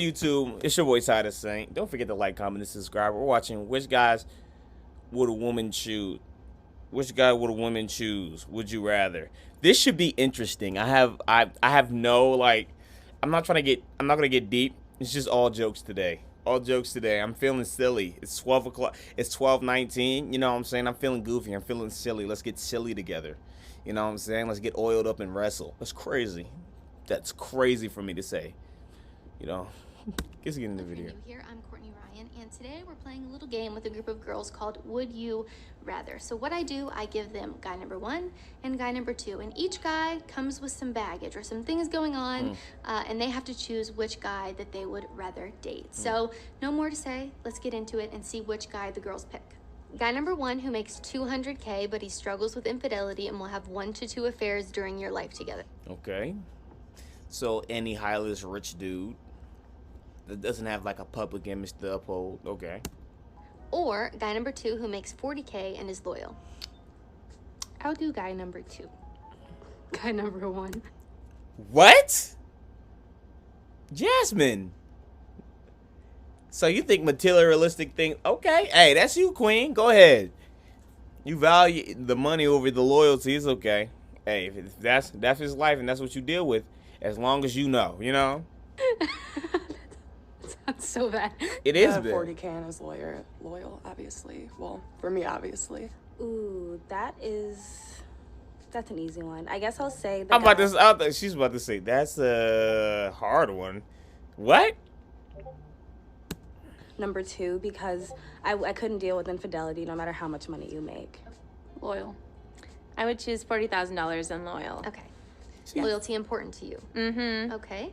YouTube, it's your boy Titus Saint. Don't forget to like, comment, and subscribe. We're watching which guys would a woman choose. Which guy would a woman choose? Would you rather? This should be interesting. I have no like. I'm not gonna get deep. It's just all jokes today. All jokes today. I'm feeling silly. It's 12 o'clock. It's 12:19. You know what I'm saying? I'm feeling goofy. I'm feeling silly. Let's get silly together. You know what I'm saying? Let's get oiled up and wrestle. That's crazy. That's crazy for me to say. You know. Let's get in the video. Here, I'm Courtney Ryan, and today we're playing a little game with a group of girls called Would You Rather. So what I do, I give them guy number 1 and guy number 2, and each guy comes with some baggage or some things going on, and they have to choose which guy that they would rather date. So no more to say, let's get into it and see which guy the girls pick. Guy number 1, who makes $200K, but he struggles with infidelity and will have 1 to 2 affairs during your life together. Okay. So any highly rich dude that doesn't have like a public image to uphold. Okay. Or guy number 2, who makes $40K and is loyal. I'll do guy number 2. Guy number 1. What? Jasmine. So you think materialistic thing? Okay. Hey, that's you, queen. Go ahead. You value the money over the loyalty. It's okay. Hey, if that's his life and that's what you deal with, as long as you know, you know. That's so bad. It is bad. 40K and is loyal, obviously. Well, for me, obviously. Ooh, that's an easy one. I guess I'll say the I'm about to. She's about to say that's a hard one. What? number 2 because I couldn't deal with infidelity no matter how much money you make. Loyal. I would choose $40,000 and loyal. Okay. Loyalty important to you. Mm-hmm. Okay.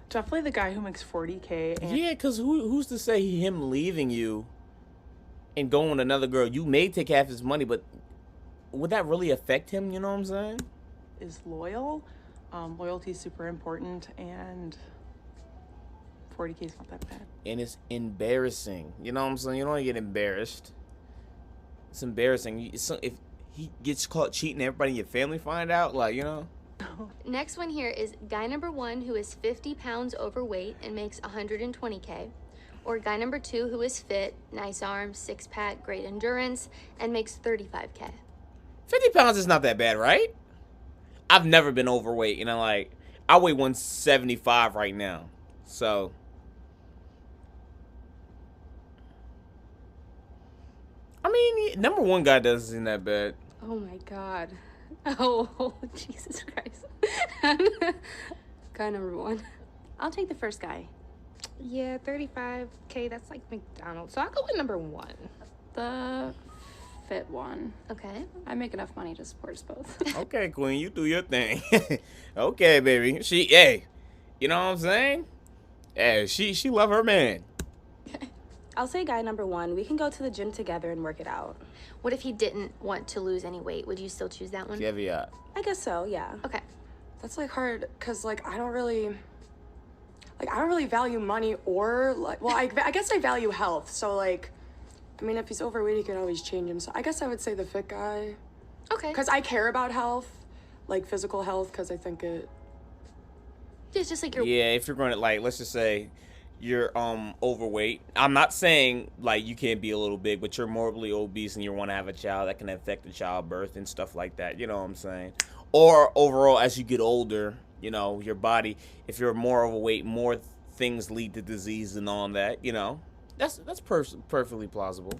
Definitely the guy who makes 40K. And Yeah, because who's to say him leaving you and going with another girl? You may take half his money, but would that really affect him? You know what I'm saying? is loyal. Loyalty is super important, and 40K is not that bad. And it's embarrassing. You know what I'm saying? You don't want to get embarrassed. It's embarrassing. If he gets caught cheating, everybody in your family find out, like, you know? Next one here is guy number 1, who is 50 pounds overweight and makes 120K. Or guy number 2, who is fit, nice arms, 6-pack, great endurance, and makes 35K. 50 pounds is not that bad, right? I've never been overweight, you know, like, I weigh 175 right now. So, I mean, number 1 guy doesn't seem that bad. Oh my god. Oh, Jesus Christ. Guy number 1. I'll take the first guy. Yeah, 35K, that's like McDonald's. So I'll go with number 1. The fit one. Okay. I make enough money to support us both. Okay, queen, you do your thing. Okay, baby. Hey, you know what I'm saying? Hey, she love her man. I'll say guy number 1. We can go to the gym together and work it out. What if he didn't want to lose any weight? Would you still choose that one? Caveat. I guess so, yeah. Okay. That's like hard, cause like I don't really value money or like. Well, I guess I value health. So like, I mean, if he's overweight, he can always change himself. I guess I would say the fit guy, Okay. cause I care about health, like physical health, cause I think it. It's just like your Yeah, if you're going to, like, let's just say you're overweight. I'm not saying like you can't be a little big, but you're morbidly obese and you want to have a child, that can affect the childbirth and stuff like that. You know what I'm saying? Or overall, as you get older, you know, your body, if you're more overweight, more things lead to disease and all that. You know, that's perfectly plausible.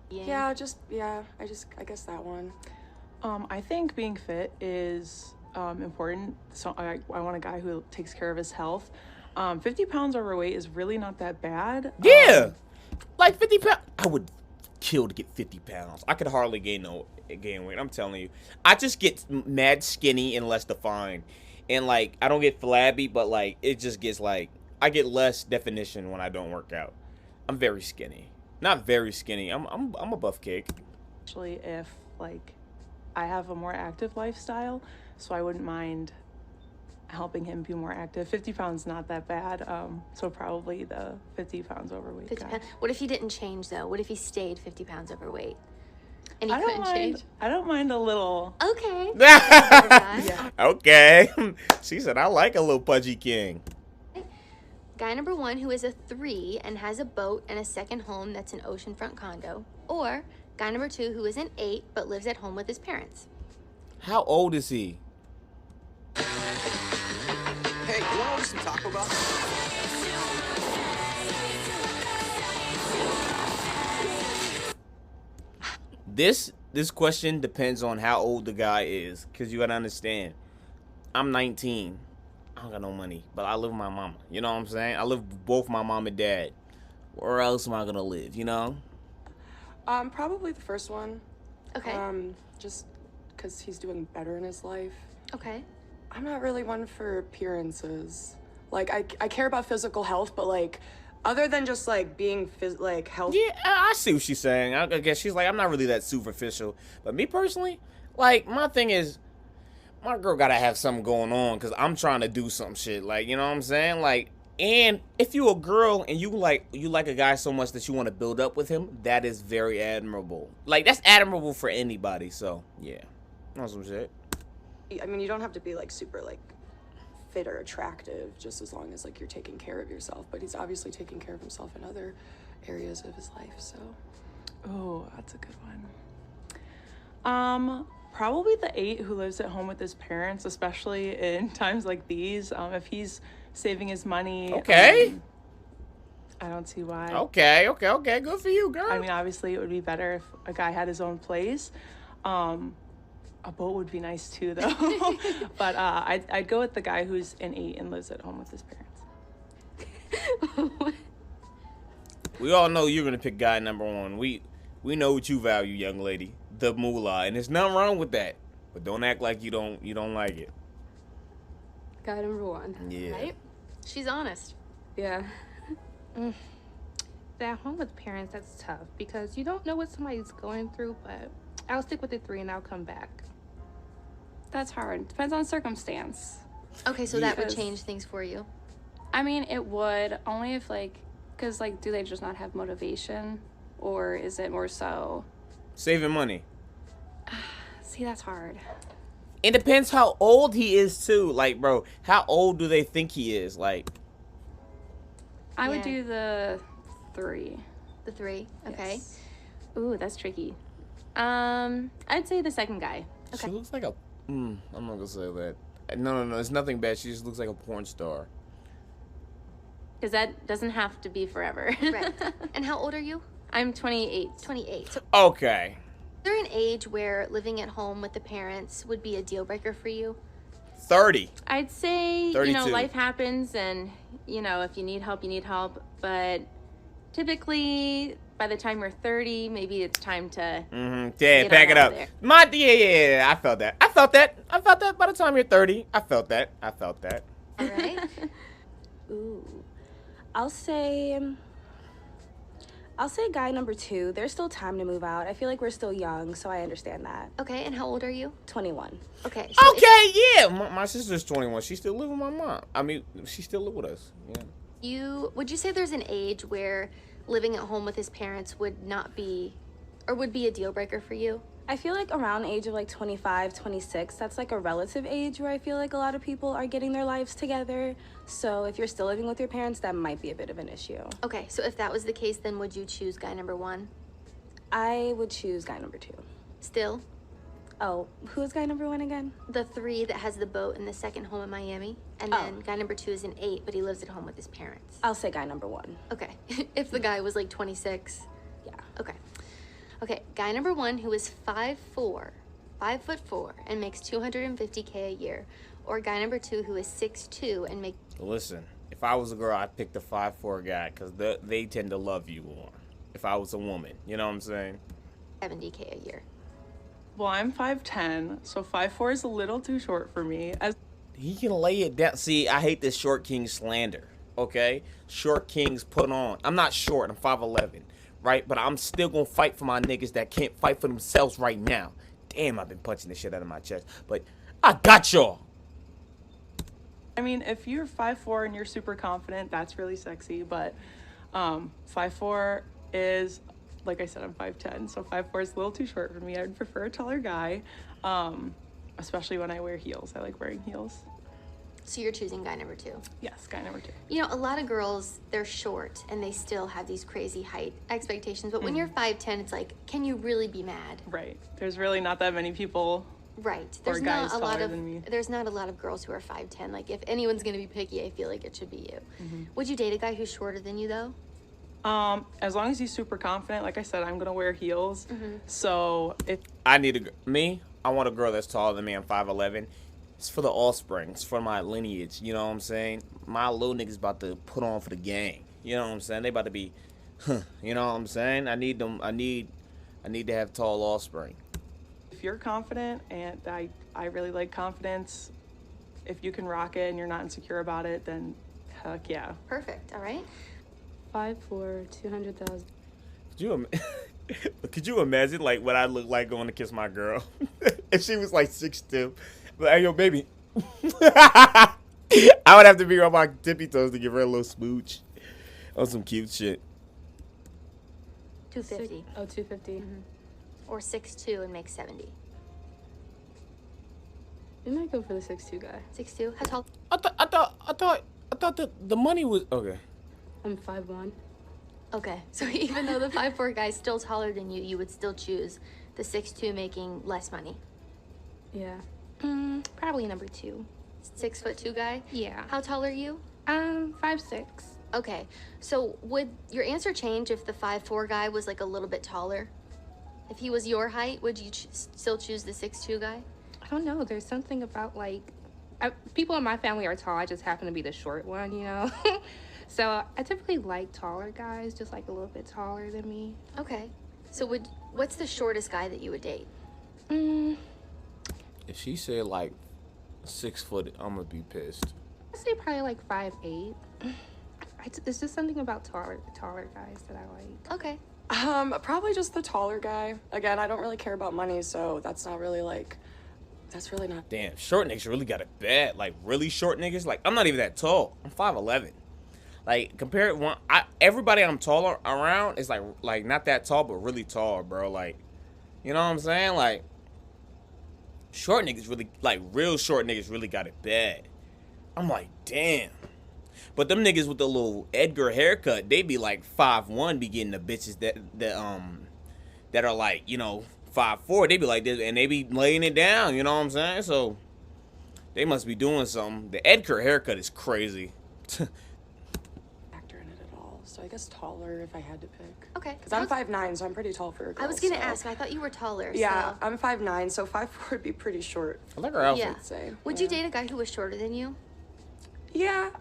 Yeah, I guess that one. I think being fit is important. So I want a guy who takes care of his health. 50 pounds overweight is really not that bad. Yeah, like 50 pounds. I would kill to get 50 pounds. I could hardly gain weight. I'm telling you, I just get mad skinny and less defined, and like I don't get flabby, but like it just gets like I get less definition when I don't work out. I'm very skinny. Not very skinny. I'm a buff cake. Especially if like I have a more active lifestyle, so I wouldn't mind helping him be more active. 50 pounds not that bad, so probably the 50 pounds overweight 50 guy. pounds. What if he didn't change though? What if he stayed 50 pounds overweight? And he I don't couldn't mind. change? I don't mind a little. Okay. Okay. She said I like a little pudgy king. Guy number 1 who is a 3 and has a boat and a second home that's an oceanfront condo. Or guy number 2 who is an 8 but lives at home with his parents. How old is he? Hey, you want to order some Taco Bell? This question depends on how old the guy is, cause you gotta understand. I'm 19. I don't got no money, but I live with my mama. You know what I'm saying? I live with both my mom and dad. Where else am I gonna live? You know? Probably the first one. Okay. Just because he's doing better in his life. Okay. I'm not really one for appearances. Like, I care about physical health, but like, other than just like being healthy. Yeah, I see what she's saying. I guess she's like, I'm not really that superficial. But me personally, like, my thing is, my girl gotta have something going on, because I'm trying to do some shit. Like, you know what I'm saying? Like, and if you a girl and you like a guy so much that you want to build up with him, that is very admirable. Like, that's admirable for anybody. So yeah, that's some shit. I mean, you don't have to be like super like fit or attractive, just as long as like you're taking care of yourself. But he's obviously taking care of himself in other areas of his life. So Oh, that's a good one. Probably the 8 who lives at home with his parents, especially in times like these. If he's saving his money. Okay. I don't see why. Okay. Good for you, girl. I mean, obviously, it would be better if a guy had his own place. A boat would be nice too, though. But I'd go with the guy who's an 8 and lives at home with his parents. We all know you're gonna pick guy number 1. We know what you value, young lady. The moolah, and there's nothing wrong with that. But don't act like you don't like it. Guy number 1. Yeah. Right? She's honest. Yeah. At home with parents, that's tough because you don't know what somebody's going through, but I'll stick with the 3 and I'll come back. That's hard. Depends on circumstance. Okay, so that would Yes. change things for you. I mean, it would only if because do they just not have motivation, or is it more so? Saving money. See, that's hard. It depends how old he is too. Like, bro, how old do they think he is? Like, I would Yeah. do the 3. The 3. Okay. Yes. Ooh, that's tricky. I'd say the second guy. she looks like a. I'm not gonna say that. No. It's nothing bad. She just looks like a porn star. Because that doesn't have to be forever. Right. And how old are you? I'm 28. 28. So is Okay. there an age where living at home with the parents would be a deal breaker for you? 30. I'd say, 32. life happens and, if you need help, you need help. But typically, by the time you're 30, maybe it's time to... Yeah, Get pack it on out up. there. Yeah. I felt that. I felt that by the time you're 30. I felt that. All right. Ooh. I'll say guy number 2. There's still time to move out. I feel like we're still young, so I understand that. Okay, and how old are you? 21. Okay. So Okay, yeah. My sister's 21. She still live with my mom. I mean, she still live with us. Yeah. would you say there's an age where living at home with his parents would not be, or would be a deal breaker for you? I feel like around the age of 25, 26, that's like a relative age where I feel like a lot of people are getting their lives together. So if you're still living with your parents, that might be a bit of an issue. Okay, so if that was the case, then would you choose guy number 1? I would choose guy number 2. Still, Oh, who is guy number 1 again? the 3 that has the boat and the second home in Miami, and then guy number 2 is an 8, but he lives at home with his parents. I'll say guy number 1. Okay. If the guy was 26. Yeah. Okay. Okay, guy number 1 who is 5'4", 5'4", and makes $250K a year, or guy number 2 who is 6'2" and makes Listen, if I was a girl, I'd pick the 5'4" guy because they tend to love you more. If I was a woman, you know what I'm saying? $70K a year. Well, I'm 5'10", so 5'4" is a little too short for me. He can lay it down. See, I hate this short king slander. Okay, short kings put on. I'm not short. I'm 5'11", right? But I'm still gonna fight for my niggas that can't fight for themselves right now. Damn, I've been punching the shit out of my chest, but I got y'all. I mean, if you're 5'4" and you're super confident, that's really sexy. But 5'4" is, like I said, I'm 5'10", so 5'4" is a little too short for me. I'd prefer a taller guy, especially when I wear heels. I like wearing heels. So you're choosing guy number 2. Yes, guy number 2. You know, a lot of girls, they're short and they still have these crazy height expectations. But when you're 5'10", it's like, can you really be mad? Right. There's really not that many people. Right. Or There's guys not a lot taller of than me. there's not a lot of girls who are 5'10". Like if anyone's gonna be picky, I feel like it should be you. Would you date a guy who's shorter than you though? As long as he's super confident, like I said, I'm gonna wear heels. So if I want a girl that's taller than me. I'm 5'11". It's for the offspring. It's for my lineage. You know what I'm saying? My little niggas about to put on for the gang. You know what I'm saying? They about to be, you know what I'm saying? I need them. I need to have tall offspring. if you're confident, and I really like confidence, if you can rock it and you're not insecure about it, then heck yeah. Perfect. All right. 5'4", 200,000. Could you imagine like what I look like going to kiss my girl if she was like 6'2"? But hey, yo, baby. I would have to be on my tippy toes to give her a little smooch on some cute shit. 250. Oh, 250. Or 6'2" and make 70. We might go for the 6'2" guy. 6'2". How tall? I thought that the money was okay. I'm 5'1". Okay. So even though the 5'4" guy's still taller than you, you would still choose the 6'2" making less money. Yeah. Probably number 2. 6'2" guy. Yeah. How tall are you? 5'6". Okay. So would your answer change if the 5'4" guy was like a little bit taller? If he was your height, would you still choose the 6'2" guy? I don't know. There's something about like, people in my family are tall. I just happen to be the short one, you know. So I typically like taller guys, just like a little bit taller than me. Okay. So what's the shortest guy that you would date? If she said like 6 foot, I'm gonna be pissed. I'd say probably like 5'8". It's just something about taller guys that I like. Okay. Probably just the taller guy. Again, I don't really care about money, so that's not really like, that's really not. Damn, short niggas really got it bad. Like really short niggas. Like I'm not even that tall. I'm 5'11". Like compared one, everybody I'm taller around is like not that tall, but really tall, bro. Like, you know what I'm saying? Like short niggas really, like real short niggas really got it bad. I'm like, damn. But them niggas with the little Edgar haircut, they be like 5'1", be getting the bitches that are like, you know, 5'4". They be like this, and they be laying it down. You know what I'm saying? So they must be doing something. The Edgar haircut is crazy. Factor in it at all. So I guess taller if I had to pick. Okay. Because I'm 5'9", so I'm pretty tall for a girl. I was gonna so. ask. I thought you were taller. Yeah, So. I'm 5'9", so 5'4" would be pretty short. I like her outfit. Yeah. I'd say. Would you date a guy who was shorter than you? Yeah,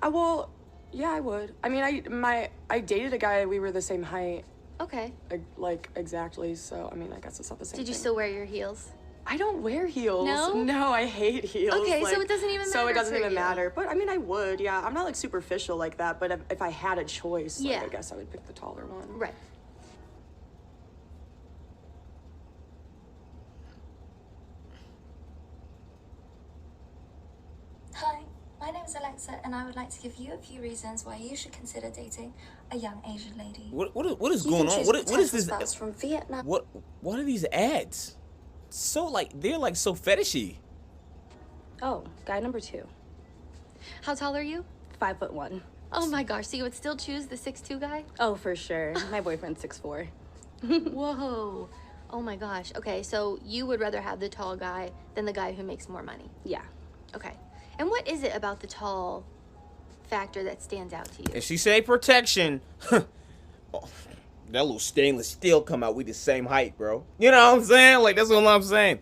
yeah, I would. I mean, I dated a guy, we were the same height, Okay. like exactly. So I mean, I guess it's not the same. Did you thing. still wear your heels? I don't wear heels. No? No, I hate heels. Okay, so it doesn't even So it matter doesn't for even you. matter. But I mean, I would. Yeah, I'm not like superficial like that. But if I had a choice, like, Yeah. I guess I would pick the taller one. Right. Hi, my name is Alexa, and I would like to give you a few reasons why you should consider dating a young Asian lady. What is You going can on? choose What is potential this? spouse from Vietnam. What are these ads? So like they're like so fetishy. Oh, guy number 2. How tall are you? 5'1". Oh my gosh. So you would still choose the 6'2" guy? Oh, for sure. My boyfriend's 6'4". Whoa. Oh my gosh. Okay, so you would rather have the tall guy than the guy who makes more money. Yeah. Okay. And what is it about the tall factor that stands out to you? If she say protection, oh, that little stainless steel come out. We the same height, bro. You know what I'm saying? Like that's all I'm saying.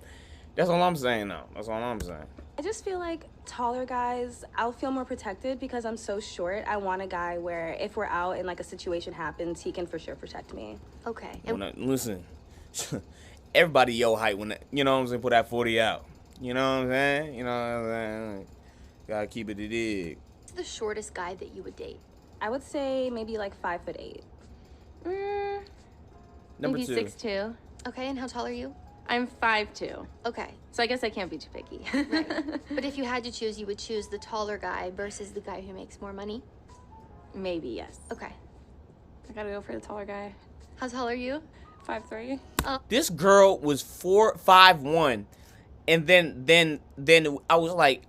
That's all I'm saying now. That's all I'm saying. I just feel like taller guys, I'll feel more protected because I'm so short. I want a guy where if we're out and like a situation happens, he can for sure protect me. Okay. And Listen, everybody your height when you know what I'm saying. Put that 40 out. You know what I'm saying? You know what I'm saying? Gotta keep it to dig. what's the shortest guy that you would date? I would say maybe like 5'8". Number Maybe 2. 6'2". Okay, and how tall are you? I'm 5'2". Okay. So I guess I can't be too picky. Right. But if you had to choose, you would choose the taller guy versus the guy who makes more money? Maybe, yes. Okay. I gotta go for the taller guy. How tall are you? 5'3". This girl was 5'1", And then I was like,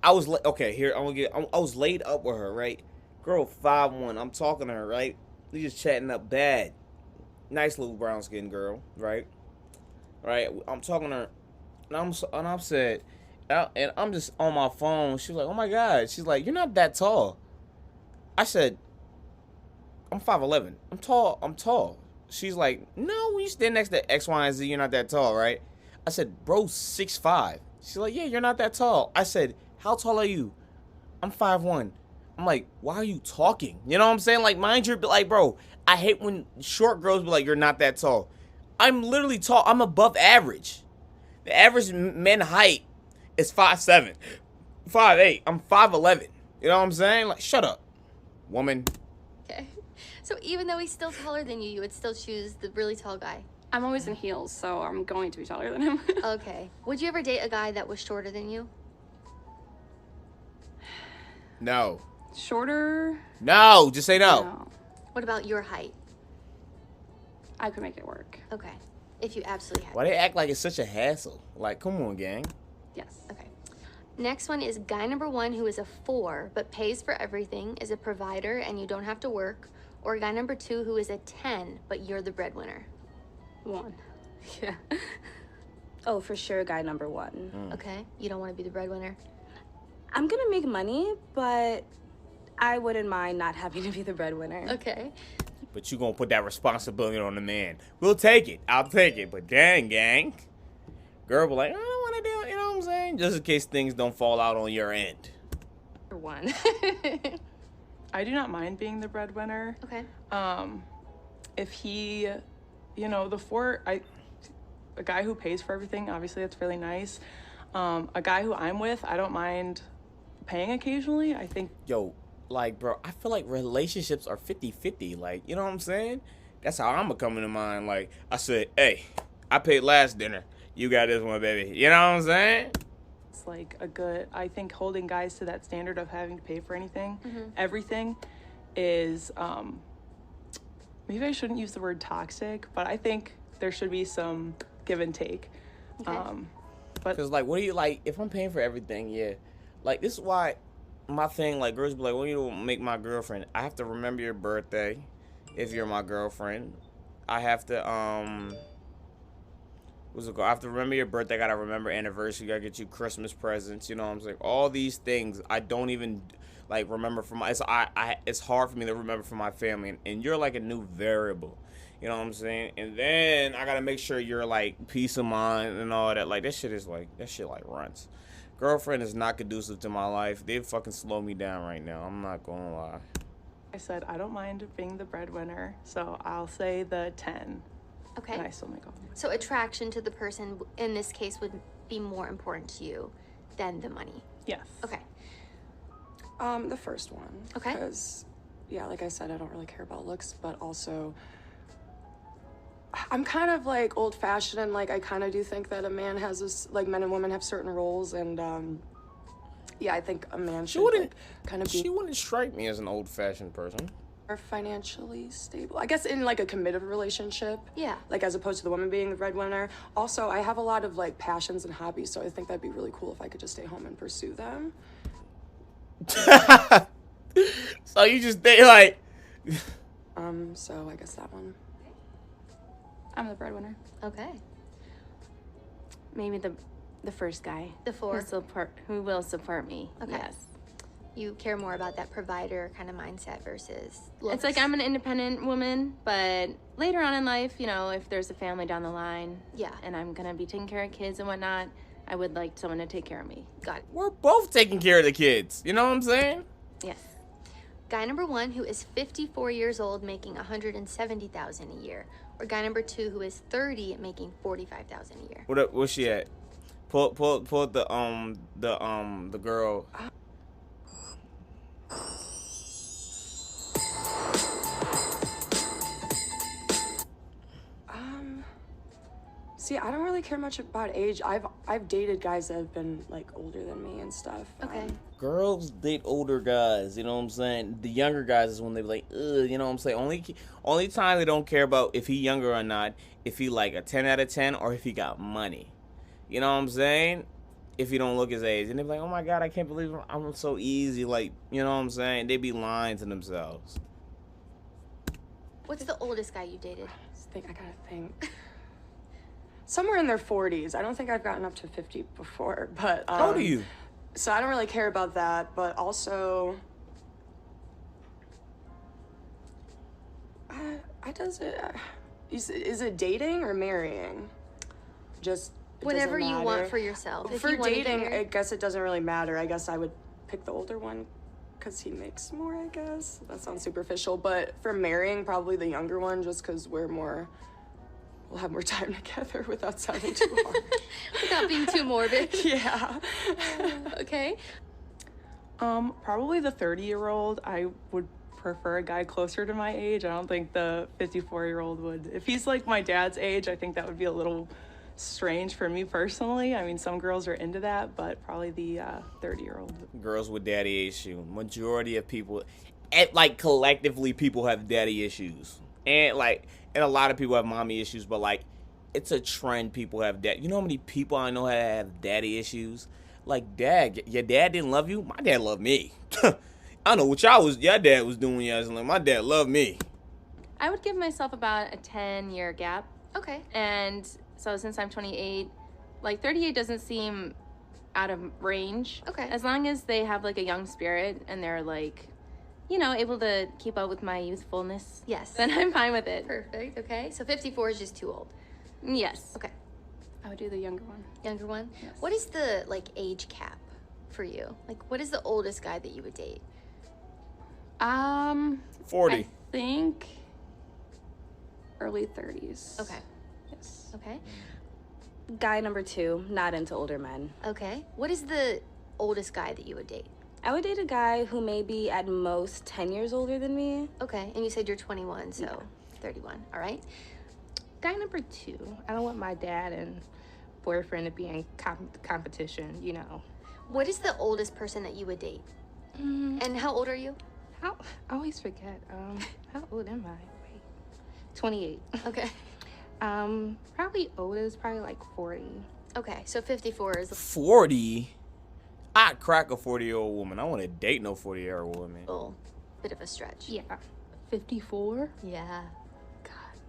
okay, here I was laid up with her, right? Girl, 5'1". I'm talking to her, right? We just chatting up bad. Nice little brown skinned girl, right? Right. I'm talking to her, and I'm said, and I'm just on my phone. She's like, oh my god. She's like, you're not that tall. I said, I'm 5'11". I'm tall. She's like, no, when you stand next to X, Y, and Z, you're not that tall, right? I said, bro, 6'5". She's like, yeah, you're not that tall. I said, how tall are you? I'm 5'1". I'm like, why are you talking? You know what I'm saying? Like, mind your, like, bro, I hate when short girls be like, you're not that tall. I'm literally tall. I'm above average. The average men height is 5'7", 5'8". I'm 5'11". You know what I'm saying? Like, shut up, woman. Okay. So even though he's still taller than you would still choose the really tall guy? I'm always in heels, so I'm going to be taller than him. Okay. Would you ever date a guy that was shorter than you? No. Shorter? No, just say no. No. What about your height? I could make it work. Okay. If you absolutely had Why they act like it's such a hassle? Like, come on, gang. Yes. Okay. Next one is guy number 1 who is a 4 but pays for everything, is a provider and you don't have to work, or guy number 2 who is a 10 but you're the breadwinner. 1. Yeah. Oh, for sure, guy number 1. Okay. You don't want to be the breadwinner. I'm gonna make money, but I wouldn't mind not having to be the breadwinner. Okay. But you gonna put that responsibility on the man. We'll take it. I'll take it. But dang, gang. Girl be like, I don't want to do it. You know what I'm saying? Just in case things don't fall out on your end. For one. I do not mind being the breadwinner. Okay. If he, you know, a guy who pays for everything, obviously that's really nice. A guy who I'm with, I don't mind paying occasionally. I think, Yo, like, bro, I feel like relationships are 50-50. Like, you know what I'm saying? That's how I'm coming to mind. Like, I said, hey, I paid last dinner. You got this one, baby. You know what I'm saying? it's like I think holding guys to that standard of having to pay for anything, everything is, maybe I shouldn't use the word toxic, but I think there should be some give and take. Okay. But Because, like, what do you, like, if I'm paying for everything, yeah. Like, this is why my thing, like, girls be like, well, you don't make my girlfriend. I have to remember your birthday if you're my girlfriend. I have to, what's it called? I have to remember your birthday. I gotta remember anniversary. I gotta get you Christmas presents. You know what I'm saying? All these things I don't even, like, remember from my, it's hard for me to remember from my family. And you're, like, a new variable. You know what I'm saying? And then I gotta make sure you're, like, peace of mind and all that. Like, that shit, like, runs. Girlfriend is not conducive to my life. They fucking slow me down right now. I'm not gonna lie. I said I don't mind being the breadwinner, so I'll say the 10. Okay. And I still make all. So attraction to the person in this case would be more important to you than the money. Yes. Okay. The first one. Okay. Because, yeah, like I said, I don't really care about looks, but also I'm kind of like old-fashioned, and like I kind of do think that a man has this, like men and women have certain roles, and yeah, I think a man should like, kind of be She wouldn't strike me as an old-fashioned person. more financially stable. I guess in like a committed relationship. Yeah. Like as opposed to the woman being the breadwinner. Also, I have a lot of like passions and hobbies, so I think that'd be really cool if I could just stay home and pursue them. So you just think like, So I guess that one. I'm the breadwinner. Okay. Maybe the first guy. The 4. Who will support me. Okay. Yes. You care more about that provider kind of mindset versus looks. It's like I'm an independent woman, but later on in life, you know, if there's a family down the line, Yeah. and I'm gonna be taking care of kids and whatnot, I would like someone to take care of me. Got it. we're both taking care of the kids. You know what I'm saying? Yes. Guy number 1 who is 54 years old making $170,000 a year, or guy number 2 who is 30 making $45,000 a year. What's she at? Pull the girl. See, I don't really care much about age. I've dated guys that have been like older than me and stuff. Okay. Girls date older guys, you know what I'm saying? The younger guys is when they be like, ugh, you know what I'm saying? Only time they don't care about if he younger or not, if he like a 10 out of 10 or if he got money. You know what I'm saying? if he don't look his age. And they be like, oh my God, I can't believe I'm so easy. Like, you know what I'm saying? They be lying to themselves. What's the oldest guy you dated? I gotta think. Somewhere in their 40s. I don't think I've gotten up to 50 before, but How old are you? so I don't really care about that, but also I does it is it dating or marrying? Just it Whatever doesn't you want matter. for yourself. If For you wanna get dating, I married- guess it doesn't really matter. I guess I would pick the older one because he makes more, I guess. That sounds superficial, but for marrying, probably the younger one just because we'll have more time together without sounding too hard. without being too morbid. Yeah. Okay. Probably the 30-year-old. I would prefer a guy closer to my age. I don't think the 54-year-old would. If he's like my dad's age, I think that would be a little strange for me personally. I mean, some girls are into that, but probably the 30-year-old. Girls with daddy issue. Majority of people, like collectively, people have daddy issues, and a lot of people have mommy issues. But like, it's a trend. People have dad. You know how many people I know have daddy issues? Like, dad, your dad didn't love you. My dad loved me. I know what your dad was doing. Yeah, like my dad loved me. I would give myself about a 10-year gap. Okay. And so since I'm 28, like 38 doesn't seem out of range. Okay. As long as they have like a young spirit and they're like, you know, able to keep up with my youthfulness. Yes. Then I'm fine with it. Perfect. Okay. So 54 is just too old. Yes. Okay. I would do the younger one. Younger one. Yes. What is the age cap for you? Like, what is the oldest guy that you would date? 40. I think early 30s. Okay. Yes. Okay. Guy number 2, not into older men. Okay. What is the oldest guy that you would date? I would date a guy who may be at most 10 years older than me. Okay. And you said you're 21, so 31. All right. Guy number 2. I don't want my dad and boyfriend to be in competition, you know. What is the oldest person that you would date? And how old are you? I always forget. How old am I? Wait. 28. Okay. Probably oldest, probably like 40. Okay. So 54 is 40. I'd crack a 40-year-old woman. I want to date no 40-year-old woman. a little bit of a stretch. Yeah. 54? Yeah.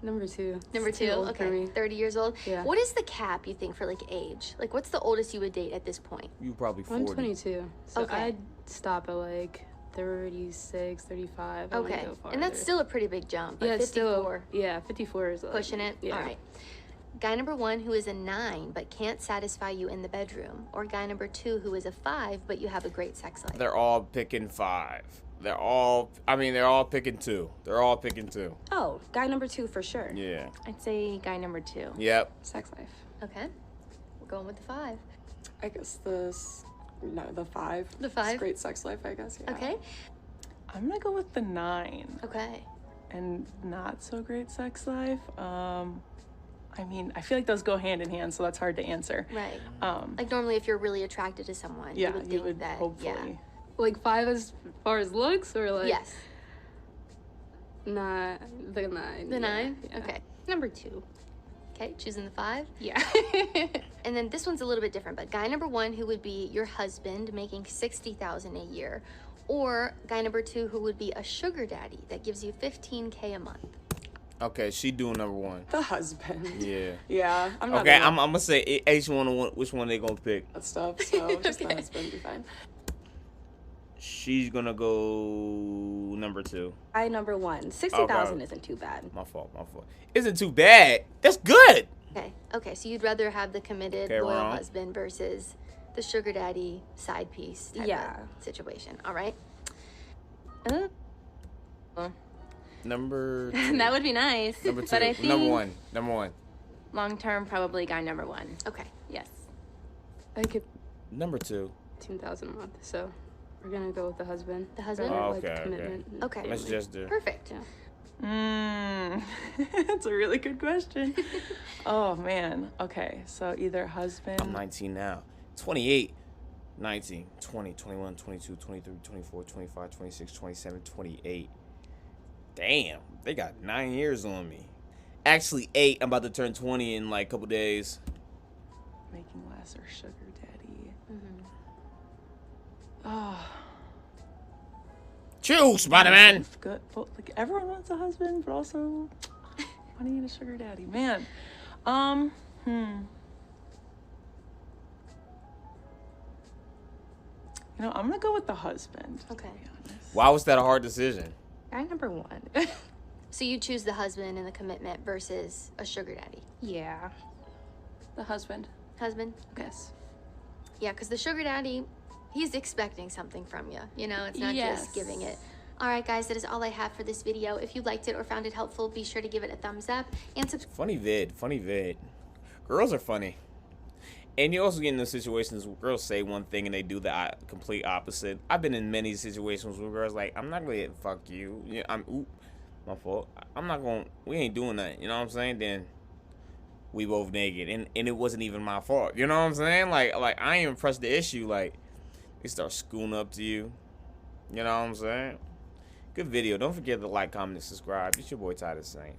Number 2. Number It's too 2. old for Okay. me. 30 years old. Yeah. What is the cap you think for like age? Like, what's the oldest you would date at this point? You probably 40. I'm 22, so Okay. I'd stop at like 36, 35. I wouldn't Okay. go farther. And that's still a pretty big jump. But yeah, it's 54. still 54 is like, Pushing it? Yeah. All right. Guy number 1 who is a 9 but can't satisfy you in the bedroom. Or guy number 2 who is a 5 but you have a great sex life. They're all picking 5. They're all picking 2. They're all picking 2. Oh, guy number 2 for sure. Yeah. I'd say guy number 2. Yep. Sex life. Okay. We're going with the 5. I guess the 5. The 5? It's great sex life, I guess. Yeah. Okay. I'm gonna go with the 9 Okay. and not so great sex life. I mean, I feel like those go hand in hand, so that's hard to answer. Right. Um, Like normally if you're really attracted to someone, yeah, you would think that hopefully. Like 5 as far as looks, or like Yes. Nah, the 9. The yeah, 9? yeah. Okay. Number 2. Okay, choosing the 5. Yeah. And then this one's a little bit different, but guy number 1 who would be your husband making $60,000 a year, or guy number 2 who would be a sugar daddy that gives you $15K a month. Okay, she doing number 1. The husband. Yeah. Yeah. I'm not Okay, gonna I'm gonna say each one. Which one they gonna pick? that stuff, so just the Okay. husband be fine. She's gonna go number 2. Guy number 1. 60,000 Okay. isn't too bad. My fault. Isn't too bad. That's good. Okay, so you'd rather have the committed, Okay, loyal wrong. husband versus the sugar daddy side piece type Yeah. of situation. All right. Number 2. That would be nice. Number 2. But I think Number one. long term, probably guy number 1. Okay. Yes. I could Number 2. 10,000 a month, so we're gonna go with the husband. The husband? For, Oh, like, okay, okay. commitment. and Okay. Let's family. just do. Perfect. Yeah. That's a really good question. Oh man. Okay, so either husband. I'm 19 now. 28. 19, 20, 21, 22, 23, 24, 25, 26, 27, 28. Damn, they got 9 years on me. Actually, 8. I'm about to turn 20 in like a couple days. Making less or sugar daddy. Choose, Spider-Man. Both good. Both, like everyone wants a husband, but also wanting a sugar daddy. Man. You know, I'm gonna go with the husband. Okay. Why was that a hard decision? Guy number 1. So you choose the husband and the commitment versus a sugar daddy. Yeah. The husband. Husband? Yes. Yeah, because the sugar daddy, he's expecting something from you. You know, it's not Yes. just giving it. All right, guys, that is all I have for this video. If you liked it or found it helpful, be sure to give it a thumbs up and subscribe. Funny vid. Girls are funny. And you also get in those situations where girls say one thing and they do the complete opposite. I've been in many situations where girls like, I'm not gonna fuck you. Yeah, my fault. I'm not gonna, we ain't doing that. You know what I'm saying? Then we both naked. And it wasn't even my fault. You know what I'm saying? Like I ain't even pressed the issue. Like, they start schooling up to you. You know what I'm saying? Good video. Don't forget to like, comment, and subscribe. It's your boy Titus Saint.